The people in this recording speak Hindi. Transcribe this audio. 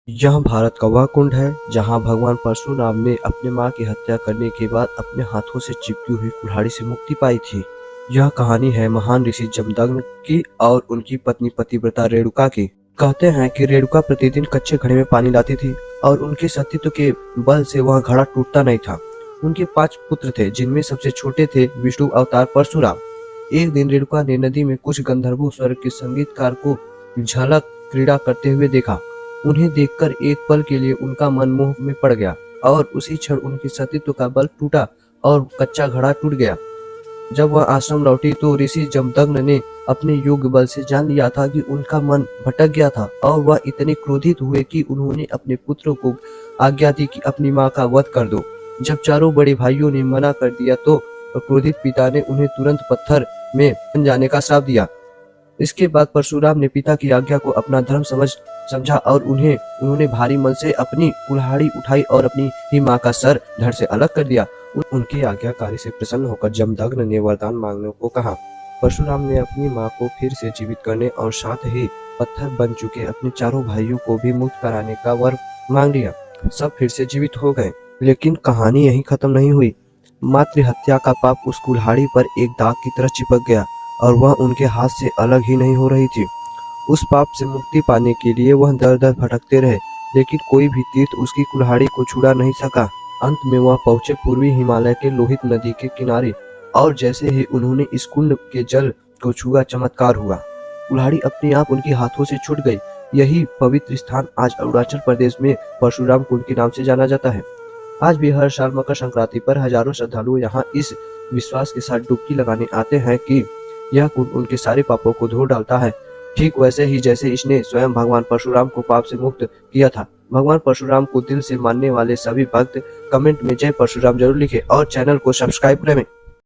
यह भारत का वह कुंड है जहां भगवान परशुराम ने अपने मां की हत्या करने के बाद अपने हाथों से चिपकी हुई कुल्हाड़ी से मुक्ति पाई थी। यह कहानी है महान ऋषि जमदग्नि की और उनकी पत्नी पतिव्रता रेणुका की। कहते हैं कि रेणुका प्रतिदिन कच्चे घड़े में पानी लाती थी और उनके सतीत्व के बल से वह घड़ा टूटता नहीं था। उनके 5 पुत्र थे, जिनमें सबसे छोटे थे विष्णु अवतार परशुराम। एक दिन रेणुका ने नदी में कुछ गंधर्वों स्वर्ग के संगीतकार को झलक क्रीड़ा करते हुए देखा। उन्हें देखकर एक पल के लिए उनका मन मोह में पड़ गया और उसी क्षण उनके सतीत्व का बल टूटा और कच्चा घड़ा टूट गया। जब वह आश्रम लौटी तो ऋषि जमदग्नि ने अपने योग बल से जान लिया था कि उनका मन भटक गया था और वह इतने क्रोधित हुए कि उन्होंने अपने पुत्रों को आज्ञा दी कि अपनी मां का वध कर दो। जब चारों बड़े भाइयों ने मना कर दिया तो क्रोधित पिता ने उन्हें तुरंत पत्थर में बन जाने का श्राप दिया। इसके बाद परशुराम ने पिता की आज्ञा को अपना धर्म समझा और उन्होंने भारी मन से अपनी कुल्हाड़ी उठाई और अपनी ही मां का सर धड़ से अलग कर दिया। उनकी आज्ञाकारी से प्रसन्न होकर जमदग्नि ने वरदान मांगने को कहा। परशुराम ने अपनी मां को फिर से जीवित करने और साथ ही पत्थर बन चुके अपने चारों भाइयों को भी मुक्त कराने का वर मांग लिया। सब फिर से जीवित हो गए, लेकिन कहानी यहीं खत्म नहीं हुई। मातृ हत्या का पाप उस कुल्हाड़ी पर एक दाग की तरह चिपक गया और वह उनके हाथ से अलग ही नहीं हो रही थी। उस पाप से मुक्ति पाने के लिए वह दर दर भटकते रहे, लेकिन कोई भी तीर्थ उसकी कुल्हाड़ी को छुड़ा नहीं सका। अंत में वह पहुंचे पूर्वी हिमालय के लोहित नदी के किनारे और जैसे ही उन्होंने इस कुंड के जल को छुआ, चमत्कार हुआ। कुल्हाड़ी अपने आप उनके हाथों से छूट गई। यही पवित्र स्थान आज अरुणाचल प्रदेश में परशुराम कुंड के नाम से जाना जाता है। आज भी हर साल मकर संक्रांति पर हजारों श्रद्धालु यहाँ इस विश्वास के साथ डुबकी लगाने आते हैं कि यह कुंड उनके सारे पापों को धो डालता है, ठीक वैसे ही जैसे इसने स्वयं भगवान परशुराम को पाप से मुक्त किया था। भगवान परशुराम को दिल से मानने वाले सभी भक्त कमेंट में जय परशुराम जरूर लिखें और चैनल को सब्सक्राइब करें।